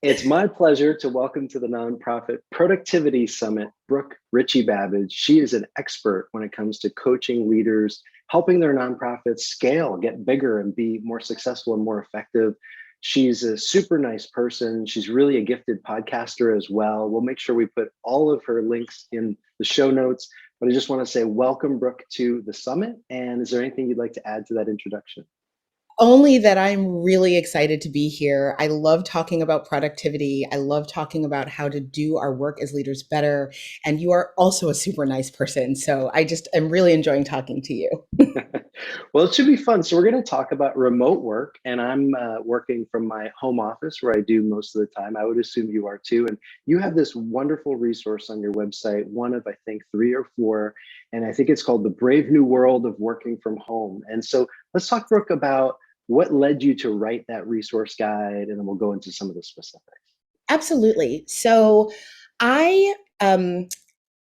It's my pleasure to welcome to the Nonprofit Productivity Summit, Brooke Richie-Babbage. She is an expert when it comes to coaching leaders, helping their nonprofits scale, get bigger, and be more successful and more effective. She's a super nice person. She's really a gifted podcaster as well. We'll make sure we put all of her links in the show notes. But I just want to say welcome, Brooke, to the summit. And is there anything you'd like to add to that introduction? Only that I'm really excited to be here. I love talking about productivity. I love talking about how to do our work as leaders better. And you are also a super nice person. So I just am really enjoying talking to you. Well, it should be fun. So, we're going to talk about remote work, and I'm working from my home office where I do most of the time. I would assume you are too. And you have this wonderful resource on your website, one of, I think, three or four. And I think it's called The Brave New World of Working from Home. And so, let's talk, Brooke, about what led you to write that resource guide, and then we'll go into some of the specifics. Absolutely. So I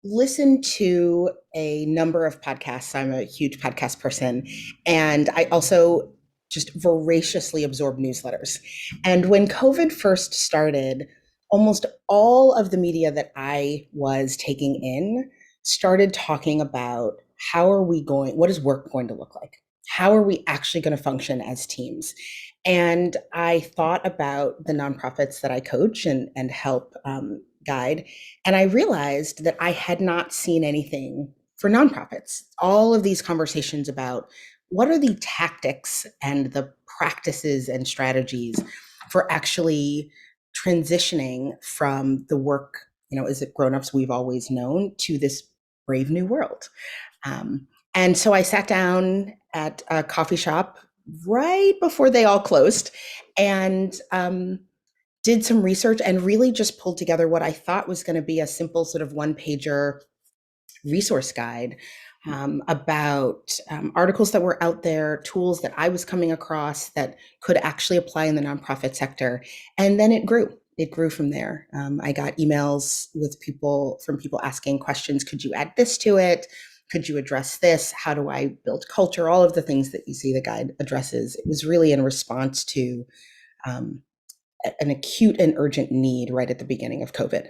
listen to a number of podcasts. I'm a huge podcast person. And I also just voraciously absorb newsletters. And when COVID first started, almost all of the media that I was taking in started talking about what is work going to look like? How are we actually going to function as teams? And I thought about the nonprofits that I coach and help guide. And I realized that I had not seen anything for nonprofits. All of these conversations about what are the tactics and the practices and strategies for actually transitioning from the work, as grown-ups we've always known, to this brave new world. And so I sat down at a coffee shop right before they all closed and did some research and really just pulled together what I thought was going to be a simple sort of one pager resource guide about articles that were out there, tools that I was coming across that could actually apply in the nonprofit sector. And then it grew. It grew from there. I got emails from people asking questions. Could you add this to it? Could you address this? How do I build culture? All of the things that you see the guide addresses. It was really in response to um, an acute and urgent need right at the beginning of COVID.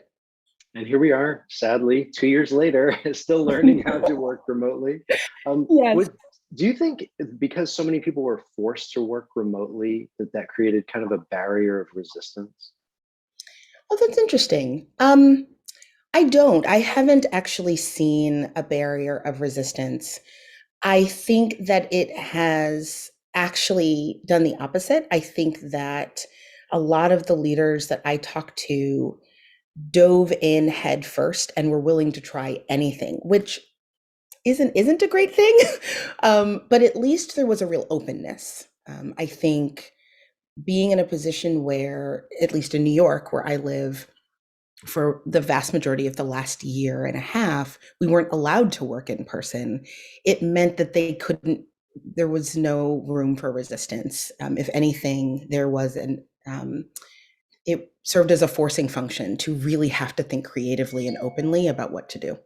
And here we are, sadly, 2 years later, still learning how to work remotely. Yes. Would do you think because so many people were forced to work remotely that created kind of a barrier of resistance? Oh, that's interesting. I don't. I haven't actually seen a barrier of resistance. I think that it has actually done the opposite. I think that a lot of the leaders that I talk to dove in head first and were willing to try anything, which isn't a great thing. But at least there was a real openness. I think being in a position where, at least in New York, where I live, for the vast majority of the last year and a half, we weren't allowed to work in person. It meant that there was no room for resistance. If anything, it served as a forcing function to really have to think creatively and openly about what to do.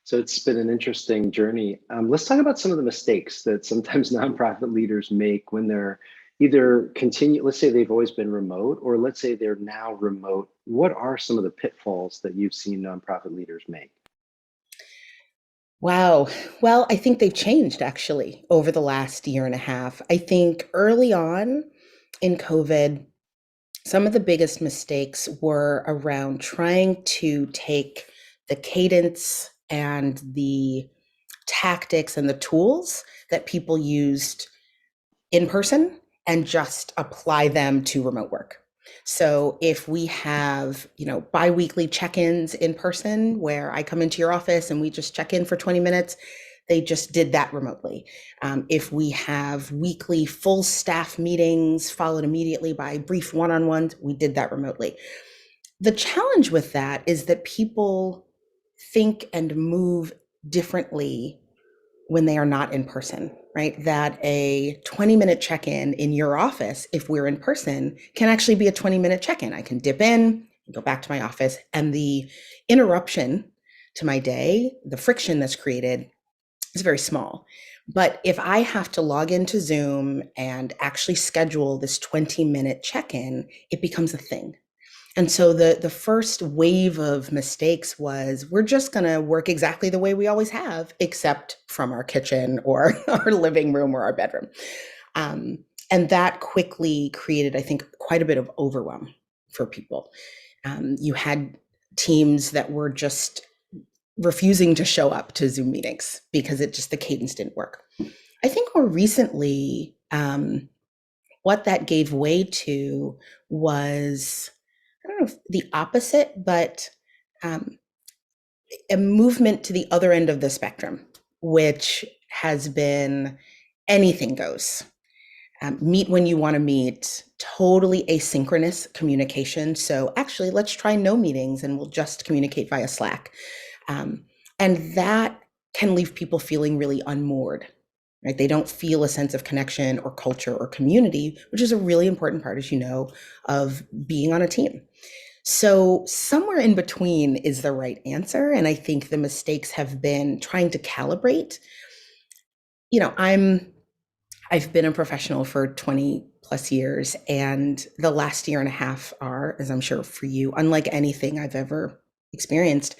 So it's been an interesting journey. Let's talk about some of the mistakes that sometimes nonprofit leaders make when they're either continue, let's say they've always been remote, or let's say they're now remote. What are some of the pitfalls that you've seen nonprofit leaders make? Wow. Well, I think they've changed actually over the last year and a half. I think early on in COVID, some of the biggest mistakes were around trying to take the cadence and the tactics and the tools that people used in person and just apply them to remote work. So if we have, biweekly check-ins in person where I come into your office and we just check in for 20 minutes, they just did that remotely. If we have weekly full staff meetings followed immediately by brief one-on-ones, we did that remotely. The challenge with that is that people think and move differently when they are not in person, right? That a 20-minute check-in in your office, if we're in person, can actually be a 20-minute check-in. I can dip in, go back to my office, and the interruption to my day, the friction that's created is very small. But if I have to log into Zoom and actually schedule this 20-minute check-in, it becomes a thing. And so the first wave of mistakes was we're just going to work exactly the way we always have, except from our kitchen or our living room or our bedroom. Um, and that quickly created, I think, quite a bit of overwhelm for people. You had teams that were just refusing to show up to Zoom meetings because the cadence didn't work. I think more recently, what that gave way to was, I don't know if the opposite, but um, a movement to the other end of the spectrum, which has been anything goes. Meet when you want to meet, totally asynchronous communication. So actually, let's try no meetings and we'll just communicate via Slack. Um, and that can leave people feeling really unmoored, right? They don't feel a sense of connection or culture or community, which is a really important part, as you know, of being on a team. So somewhere in between is the right answer. And I think the mistakes have been trying to calibrate. You know, I've been a professional for 20 plus years, and the last year and a half are, as I'm sure for you, unlike anything I've ever experienced.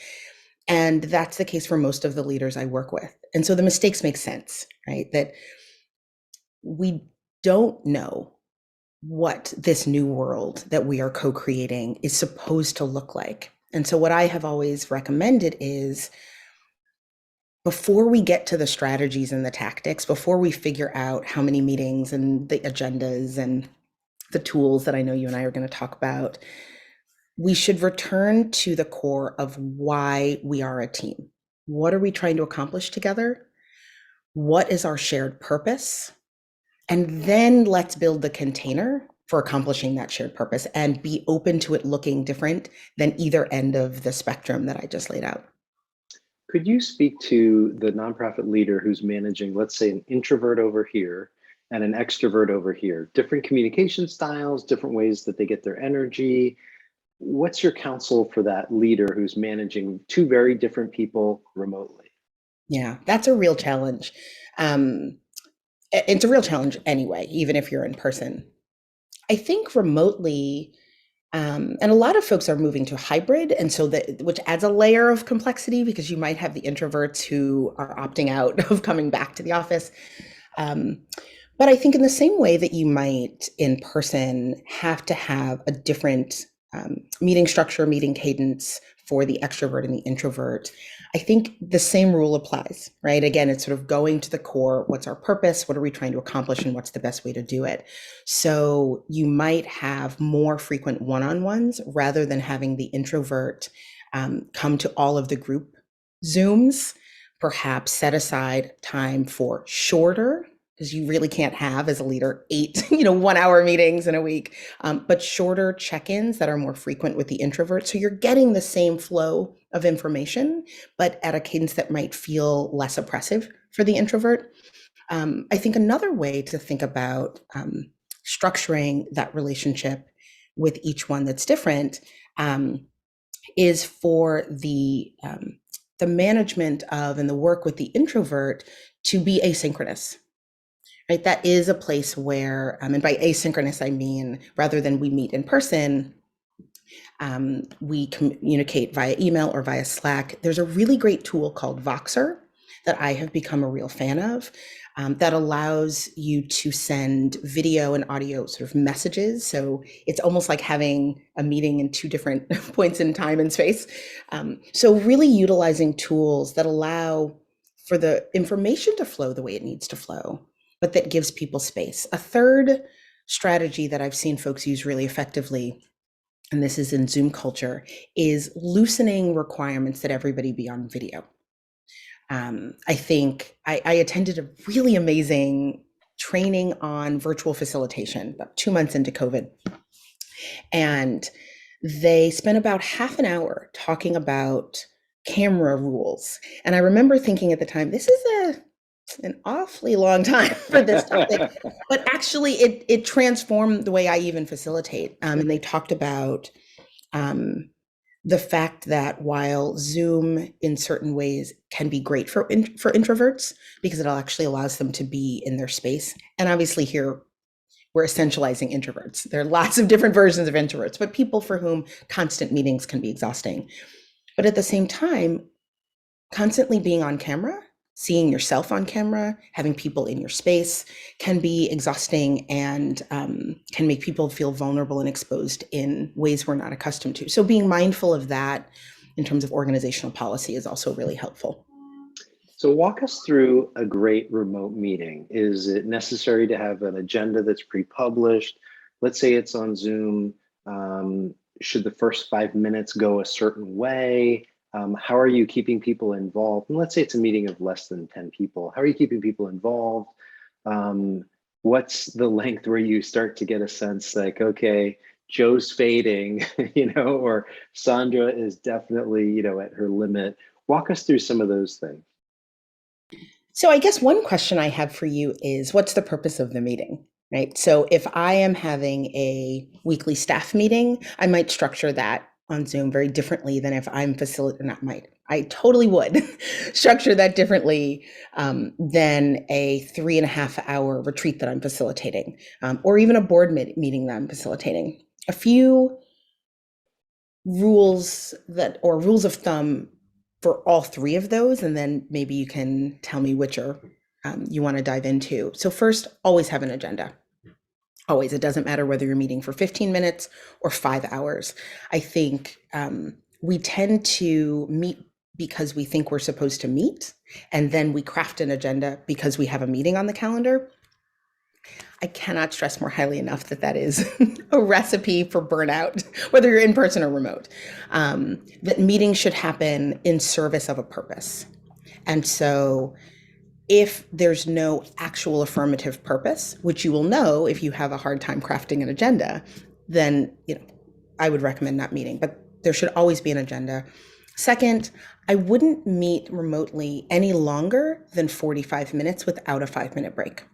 And that's the case for most of the leaders I work with. And so the mistakes make sense, right? That we don't know what this new world that we are co-creating is supposed to look like. And so what I have always recommended is before we get to the strategies and the tactics, before we figure out how many meetings and the agendas and the tools that I know you and I are going to talk about, we should return to the core of why we are a team. What are we trying to accomplish together? What is our shared purpose? And then let's build the container for accomplishing that shared purpose and be open to it looking different than either end of the spectrum that I just laid out. Could you speak to the nonprofit leader who's managing, let's say, an introvert over here and an extrovert over here? Different communication styles, different ways that they get their energy. What's your counsel for that leader who's managing two very different people remotely? Yeah, that's a real challenge. Um, it's a real challenge anyway, even if you're in person. I think remotely, and a lot of folks are moving to hybrid, and so that which adds a layer of complexity because you might have the introverts who are opting out of coming back to the office. Um, but I think in the same way that you might in person have to have a different meeting structure, meeting cadence for the extrovert and the introvert, I think the same rule applies, right? Again, it's sort of going to the core. What's our purpose? What are we trying to accomplish? And what's the best way to do it? So you might have more frequent one-on-ones rather than having the introvert come to all of the group Zooms. Perhaps set aside time for shorter, because you really can't have as a leader 8 1 hour meetings in a week, but shorter check-ins that are more frequent with the introvert, so you're getting the same flow of information but at a cadence that might feel less oppressive for the introvert. I think another way to think about structuring that relationship with each one that's different is for the management of and the work with the introvert to be asynchronous. Right, that is a place where, and by asynchronous, I mean rather than we meet in person, we communicate via email or via Slack. There's a really great tool called Voxer that I have become a real fan of, that allows you to send video and audio sort of messages. So it's almost like having a meeting in two different points in time and space. So really utilizing tools that allow for the information to flow the way it needs to flow, but that gives people space. A third strategy that I've seen folks use really effectively, and this is in Zoom culture, is loosening requirements that everybody be on video. I think I attended a really amazing training on virtual facilitation about 2 months into COVID. And they spent about half an hour talking about camera rules. And I remember thinking at the time, this is an awfully long time for this topic, but actually it transformed the way I even facilitate. And they talked about the fact that while Zoom in certain ways can be great for introverts because it actually allows them to be in their space, and obviously here we're essentializing introverts. There are lots of different versions of introverts, but people for whom constant meetings can be exhausting. But at the same time, constantly being on camera, seeing yourself on camera, having people in your space can be exhausting and can make people feel vulnerable and exposed in ways we're not accustomed to. So being mindful of that in terms of organizational policy is also really helpful. So walk us through a great remote meeting. Is it necessary to have an agenda that's pre-published? Let's say it's on Zoom. Should the first 5 minutes go a certain way? How are you keeping people involved? And let's say it's a meeting of less than 10 people. How are you keeping people involved? What's the length where you start to get a sense like, okay, Joe's fading, or Sandra is definitely, at her limit. Walk us through some of those things. So I guess one question I have for you is what's the purpose of the meeting? Right. So if I am having a weekly staff meeting, I might structure that on Zoom very differently than if I'm facilitating, not might, I totally would structure that differently than a 3.5 hour retreat that I'm facilitating, or even a board meeting that I'm facilitating. A few rules of thumb for all three of those, and then maybe you can tell me which are you want to dive into. So first, always have an agenda. Always. It doesn't matter whether you're meeting for 15 minutes or 5 hours. I think we tend to meet because we think we're supposed to meet, and then we craft an agenda because we have a meeting on the calendar. I cannot stress more highly enough that that is a recipe for burnout, whether you're in person or remote. That meetings should happen in service of a purpose. And so if there's no actual affirmative purpose, which you will know if you have a hard time crafting an agenda, then I would recommend not meeting, but there should always be an agenda. Second, I wouldn't meet remotely any longer than 45 minutes without a 5-minute break.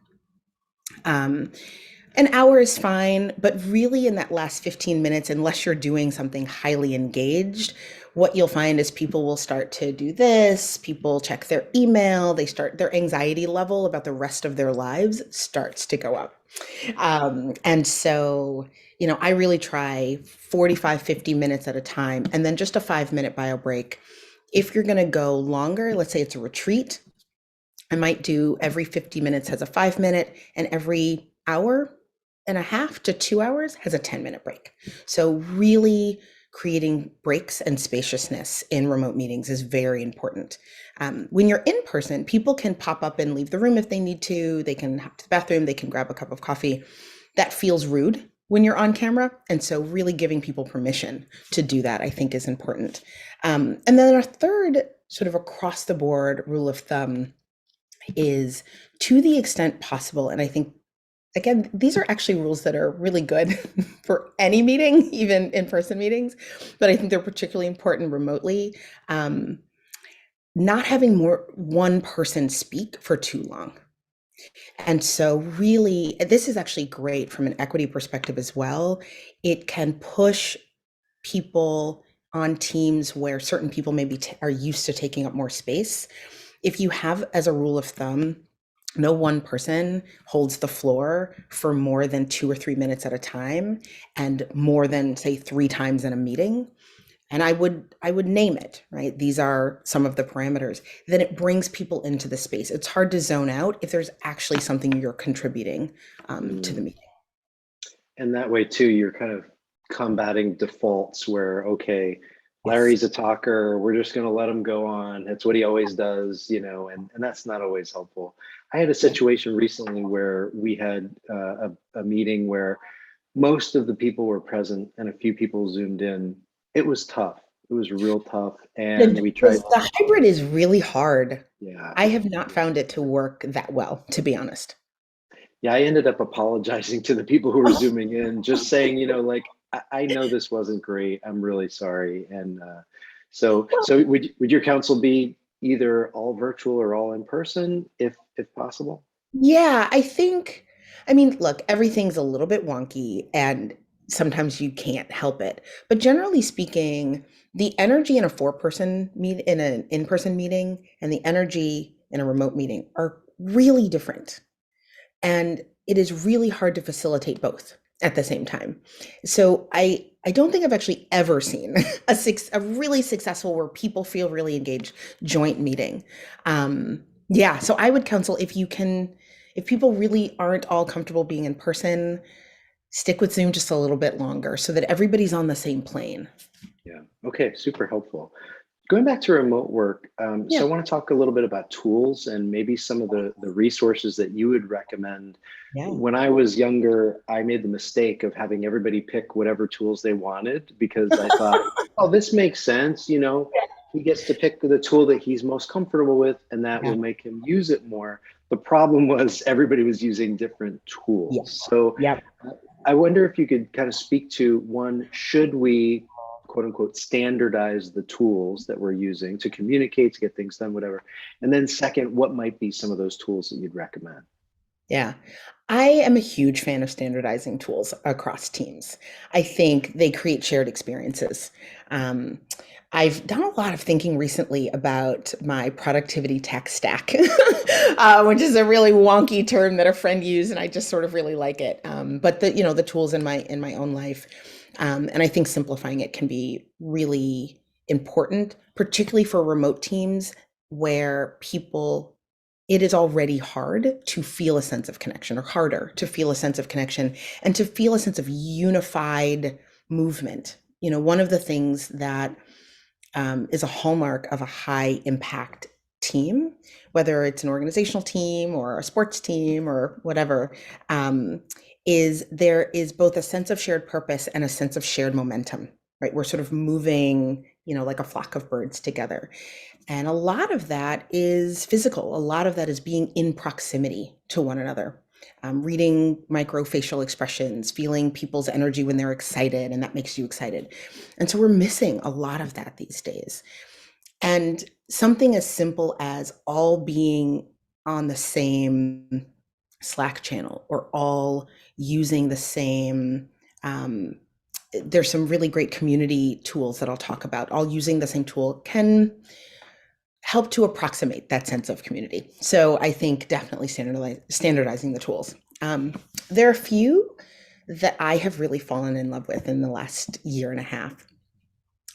An hour is fine, but really in that last 15 minutes, unless you're doing something highly engaged, what you'll find is people will start to do this, people check their email, their anxiety level about the rest of their lives starts to go up. And so, I really try 45, 50 minutes at a time, and then just a 5-minute bio break. If you're going to go longer, let's say it's a retreat, I might do every 50 minutes has a 5-minute, and every hour and a half to 2 hours has a 10-minute break. So really creating breaks and spaciousness in remote meetings is very important. When you're in person, people can pop up and leave the room if they need to. They can hop to the bathroom, they can grab a cup of coffee. That feels rude when you're on camera. And so really giving people permission to do that, I think, is important. And then a third sort of across the board rule of thumb is, to the extent possible, and I think, again, these are actually rules that are really good for any meeting, even in-person meetings, but I think they're particularly important remotely. Not having one person speak for too long. And so really, this is actually great from an equity perspective as well. It can push people on teams where certain people maybe are used to taking up more space. If you have, as a rule of thumb, no one person holds the floor for more than 2 or 3 minutes at a time, and more than, say, 3 times in a meeting, and I would name it, right? These are some of the parameters. Then it brings people into the space. It's hard to zone out if there's actually something you're contributing to the meeting. And that way too, you're kind of combating defaults where, okay, Larry's a talker, we're just going to let him go on. That's what he always does, and that's not always helpful. I had a situation recently where we had a meeting where most of the people were present and a few people zoomed in. It was tough. It was real tough. And we tried. The hybrid is really hard. Yeah. I have not found it to work that well, to be honest. Yeah, I ended up apologizing to the people who were zooming in, just saying, like, I know this wasn't great. I'm really sorry. And so would your counsel be either all virtual or all in person, if possible? Yeah, I mean, look, everything's a little bit wonky, and sometimes you can't help it. But generally speaking, the energy in a four-person meet in an in-person meeting and the energy in a remote meeting are really different. And it is really hard to facilitate both at the same time. So I don't think I've actually ever seen a really successful where people feel really engaged joint meeting. Yeah, so I would counsel if people really aren't all comfortable being in person, stick with Zoom just a little bit longer so that everybody's on the same plane. Yeah. Okay. Super helpful. Going back to remote work, Yeah. so I want to talk a little bit about tools and maybe some of the resources that you would recommend. Yeah. When I was younger, I made the mistake of having everybody pick whatever tools they wanted because I thought, oh, this makes sense. He gets to pick the tool that he's most comfortable with, and that Yeah. will make him use it more. The problem was everybody was using different Yeah. tools. So Yeah. I wonder if you could kind of speak to one, should we quote unquote standardize the tools that we're using to communicate, to get things done, whatever? And then second, what might be some of those tools that you'd recommend? Yeah. I am a huge fan of standardizing tools across teams. I think they create shared experiences. Um, I've done a lot of thinking recently about my productivity tech stack, which is a really wonky term that a friend used, and I just sort of really like it. But the tools in my own life, and I think simplifying it can be really important, particularly for remote teams where people it is already hard to feel a sense of connection or harder to feel a sense of connection and to feel a sense of unified movement. One of the things that is a hallmark of a high impact team, whether it's an organizational team or a sports team or whatever, um, is there is both a sense of shared purpose and a sense of shared momentum, right? We're sort of moving, like a flock of birds together. And a lot of that is physical. A lot of that is being in proximity to one another, reading microfacial expressions, feeling people's energy when they're excited, and that makes you excited. And so we're missing a lot of that these days. And something as simple as all being on the same Slack channel or all using the same there's some really great community tools that I'll talk about. All using the same tool can help to approximate that sense of community. So I think definitely standardizing the tools. There are a few that I have really fallen in love with in the last year and a half.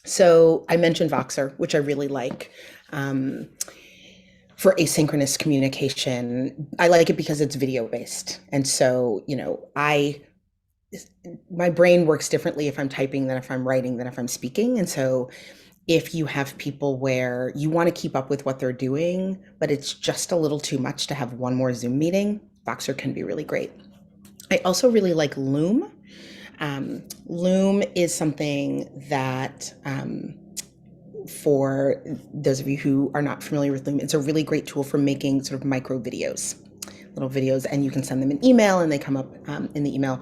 So I mentioned Voxer, which I really like. For asynchronous communication, I like it because it's video based. And so, my brain works differently if I'm typing than if I'm writing than if I'm speaking. And so if you have people where you want to keep up with what they're doing, but it's just a little too much to have one more Zoom meeting, Voxer can be really great. I also really like Loom. Loom is something that, for those of you who are not familiar with Loom, it's a really great tool for making sort of micro videos, little videos, and you can send them an email and they come up in the email.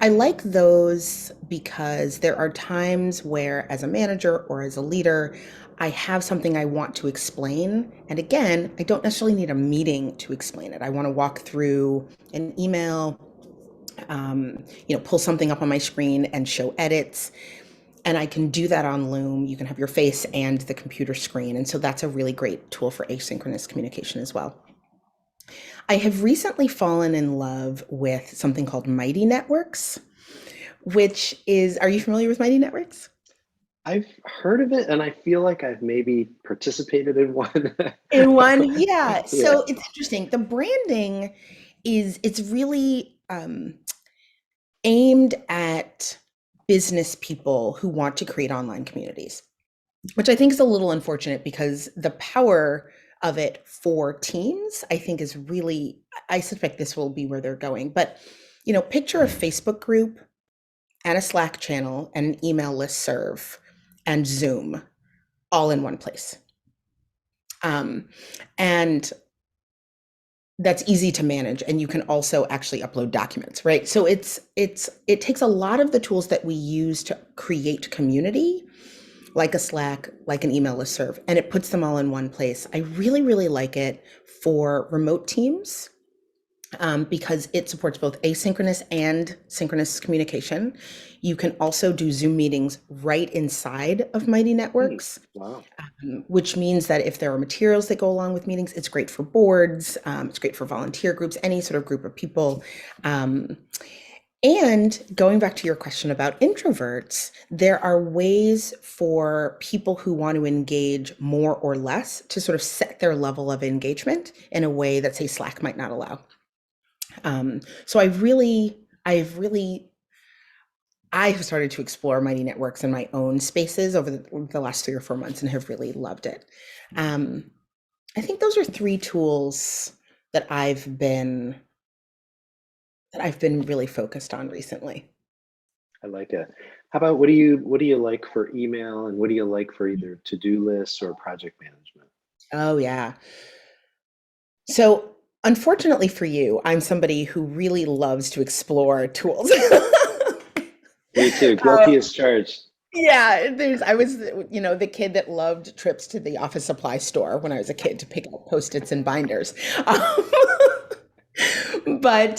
I like those because there are times where, as a manager or as a leader, I have something I want to explain. And again, I don't necessarily need a meeting to explain it. I want to walk through an email, pull something up on my screen and show edits. And I can do that on Loom. You can have your face and the computer screen. And so that's a really great tool for asynchronous communication as well. I have recently fallen in love with something called Mighty Networks, which is, are you familiar with Mighty Networks? I've heard of it, and I feel like I've maybe participated in one. In one, yeah. Yeah. So it's interesting. The branding it's really aimed at business people who want to create online communities, which I think is a little unfortunate because the power of it for teams, I think is really, I suspect this will be where they're going. But, picture a Facebook group and a Slack channel and an email list serve and Zoom all in one place. And that's easy to manage, and you can also actually upload documents, right? So it takes a lot of the tools that we use to create community, like a Slack, like an email listserv, and it puts them all in one place. I really, really like it for remote teams. because it supports both asynchronous and synchronous communication. You can also do Zoom meetings right inside of Mighty Hmm. Networks, Wow. which means that if there are materials that go along with meetings, it's great for boards, it's great for volunteer groups, any sort of group of people. Um, and going back to your question about introverts, there are ways for people who want to engage more or less to sort of set their level of engagement in a way that, say, Slack might not allow. So I have started to explore Mighty Networks in my own spaces over the last 3 or 4 months and have really loved it. Um, I think those are three tools that I've been really focused on recently. I like it. How about what do you like for email and what do you like for either to-do lists or project management? Oh yeah. So unfortunately for you, I'm somebody who really loves to explore tools. Me too. Guilty as charged. Yeah, I was, the kid that loved trips to the office supply store when I was a kid to pick up Post-its and binders. Um, but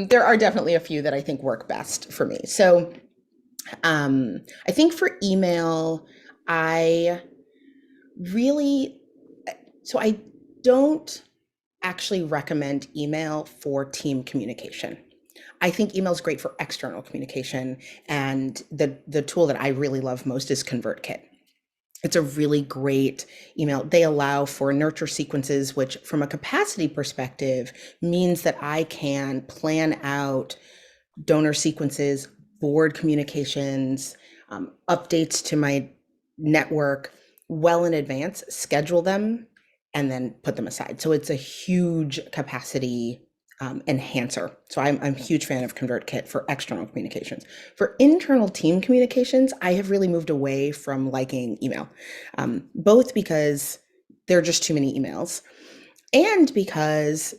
there are definitely a few that I think work best for me. So I think for email, I really, so I don't actually recommend email for team communication. I think email is great for external communication, and the tool that I really love most is ConvertKit. It's a really great email. They allow for nurture sequences, which from a capacity perspective means that I can plan out donor sequences, board communications, updates to my network well in advance, schedule them, and then put them aside. So it's a huge capacity enhancer. So I'm a huge fan of ConvertKit for external communications. For internal team communications, I have really moved away from liking email, both because there are just too many emails and because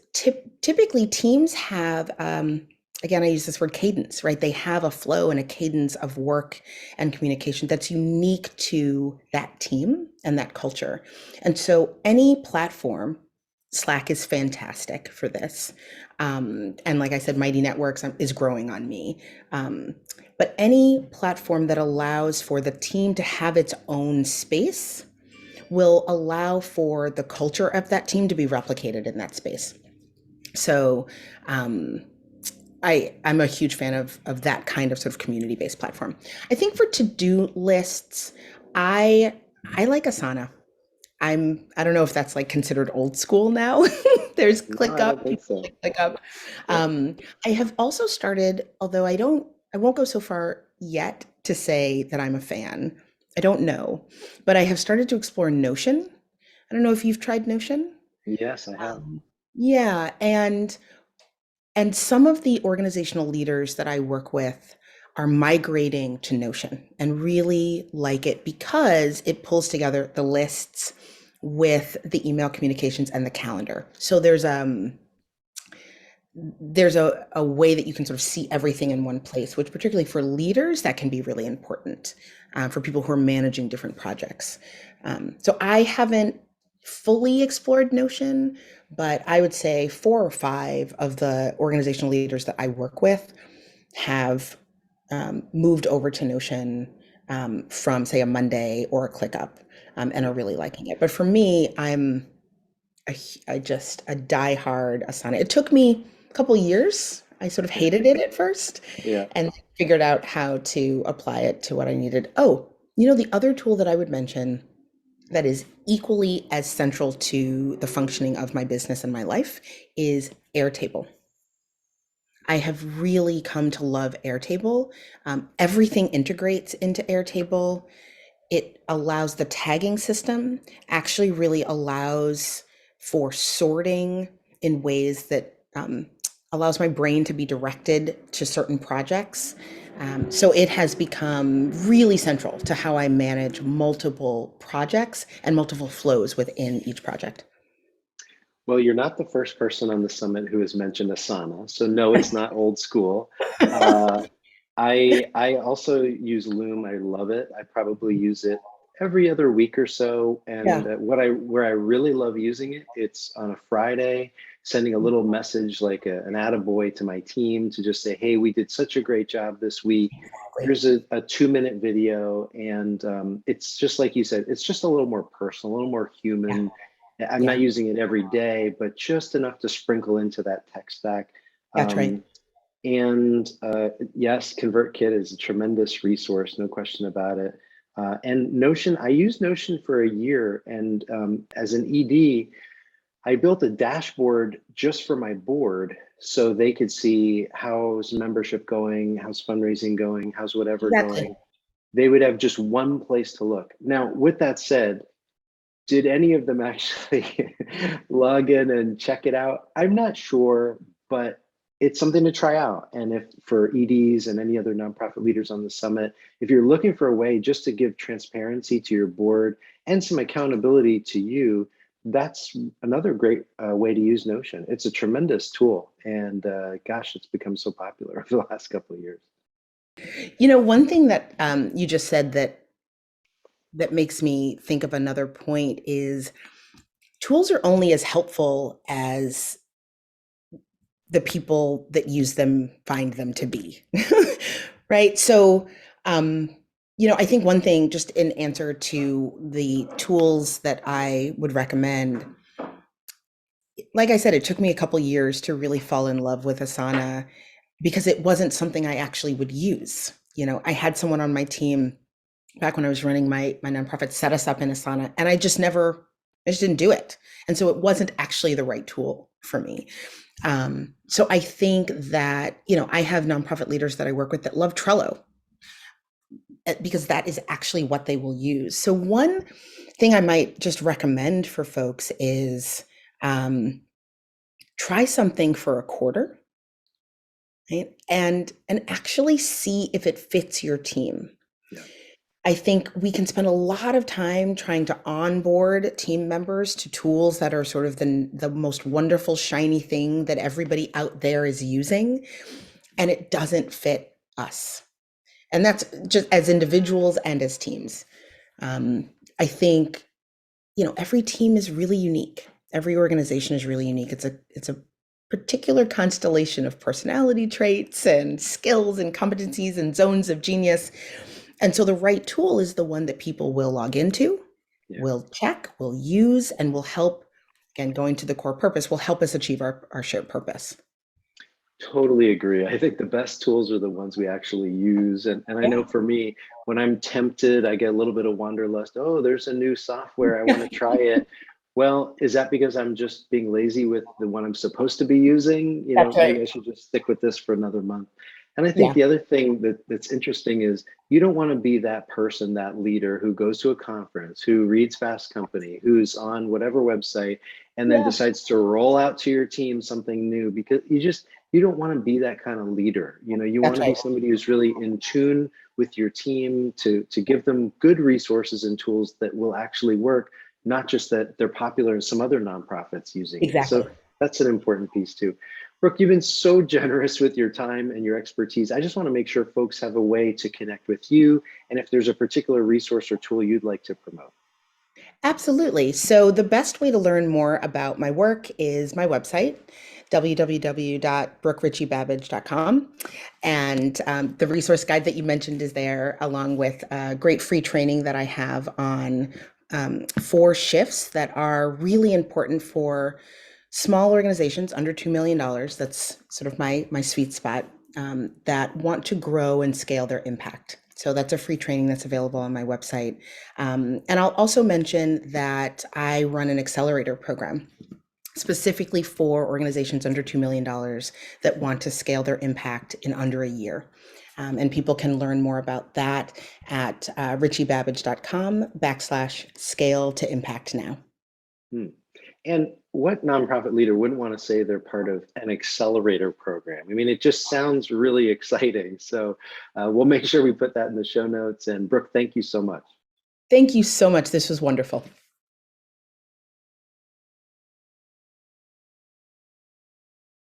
typically teams have, again, I use this word cadence, right? They have a flow and a cadence of work and communication that's unique to that team and that culture. And so any platform, Slack is fantastic for this. And like I said, Mighty Networks is growing on me. Um, but any platform that allows for the team to have its own space will allow for the culture of that team to be replicated in that space. So um, I'm a huge fan of that kind of sort of community based platform. I think for to do lists, I I like Asana. I don't know if that's like considered old school now. There's No, I don't ClickUp, think people so. like ClickUp. Yep. I have also started, although I won't go so far yet to say that I'm a fan. I don't know, but I have started to explore Notion. I don't know if you've tried Notion. Yes, I have. Yeah, and some of the organizational leaders that I work with are migrating to Notion and really like it because it pulls together the lists with the email communications and the calendar. So there's a way that you can sort of see everything in one place, which particularly for leaders, that can be really important for people who are managing different projects. So I haven't fully explored Notion, but I would say 4 or 5 of the organizational leaders that I work with have moved over to Notion from, say, a Monday or a ClickUp, and are really liking it. But for me, I just a diehard Asana. It took me a couple years. I sort of hated it at first Yeah. and figured out how to apply it to what I needed. Oh, the other tool that I would mention that is equally as central to the functioning of my business and my life is Airtable. I have really come to love Airtable. Everything integrates into Airtable. It allows the tagging system, actually really allows for sorting in ways that allows my brain to be directed to certain projects. So it has become really central to how I manage multiple projects and multiple flows within each project. Well, you're not the first person on the summit who has mentioned Asana, so no, it's not old school. Uh, I also use Loom. I love it. I probably use it every other week or so. And Yeah. where I really love using it, it's on a Friday. sending a little message like an attaboy to my team to just say, hey, we did such a great job this week. Exactly. Here's a 2-minute video. And it's just like you said, it's just a little more personal, a little more Yeah. human. I'm not Yeah. using it every day, but just enough to sprinkle into that tech stack. That's right. And yes, ConvertKit is a tremendous resource, no question about it. And Notion, I used Notion for a year, and as an ED, I built a dashboard just for my board so they could see how's membership going, how's fundraising going, how's whatever Exactly. going. They would have just one place to look. Now, with that said, did any of them actually log in and check it out? I'm not sure, but it's something to try out. And if for EDs and any other nonprofit leaders on the summit, if you're looking for a way just to give transparency to your board and some accountability to you, that's another great way to use Notion. It's a tremendous tool. And gosh, it's become so popular over the last couple of years. One thing that you just said that makes me think of another point is tools are only as helpful as the people that use them find them to be. Right? So, I think one thing, just in answer to the tools that I would recommend, like I said, it took me a couple years to really fall in love with Asana because it wasn't something I actually would use. I had someone on my team back when I was running my nonprofit set us up in Asana, and I just didn't do it. And so it wasn't actually the right tool for me. So I think that, I have nonprofit leaders that I work with that love Trello because that is actually what they will use. So one thing I might just recommend for folks is try something for a quarter, right? And actually see if it fits your team. Yeah. I think we can spend a lot of time trying to onboard team members to tools that are sort of the most wonderful, shiny thing that everybody out there is using, and it doesn't fit us. And that's just as individuals and as teams. I think, every team is really unique. Every organization is really unique. It's a particular constellation of personality traits and skills and competencies and zones of genius. And so the right tool is the one that people will log into, Yeah. will check, will use, and will help, again, going to the core purpose, will help us achieve our shared purpose. Totally agree. I think the best tools are the ones we actually use. And I know Yeah. for me, when I'm tempted, I get a little bit of wanderlust. Oh, there's a new software. I want to try it. Well, is that because I'm just being lazy with the one I'm supposed to be using? That's Maybe right. I should just stick with this for another month. And I think Yeah. the other thing that's interesting is you don't want to be that person, that leader who goes to a conference, who reads Fast Company, who's on whatever website, and then Yeah. decides to roll out to your team something new because you don't want to be that kind of leader. You want That's to be right. somebody who's really in tune with your team to give them good resources and tools that will actually work, not just that they're popular in some other nonprofits using it. Exactly. So that's an important piece too. Brooke, you've been so generous with your time and your expertise. I just want to make sure folks have a way to connect with you, and if there's a particular resource or tool you'd like to promote. Absolutely. So the best way to learn more about my work is my website, www.brookerichiebabbage.com. And the resource guide that you mentioned is there, along with great free training that I have on 4 shifts that are really important for small organizations under $2 million. That's sort of my sweet spot, that want to grow and scale their impact. So that's a free training that's available on my website. And I'll also mention that I run an accelerator program specifically for organizations under $2 million that want to scale their impact in under a year. And people can learn more about that at richiebabbage.com/scale to impact now. Hmm. And what nonprofit leader wouldn't want to say they're part of an accelerator program? I mean, it just sounds really exciting. So we'll make sure we put that in the show notes. And Brooke, thank you so much. Thank you so much. This was wonderful.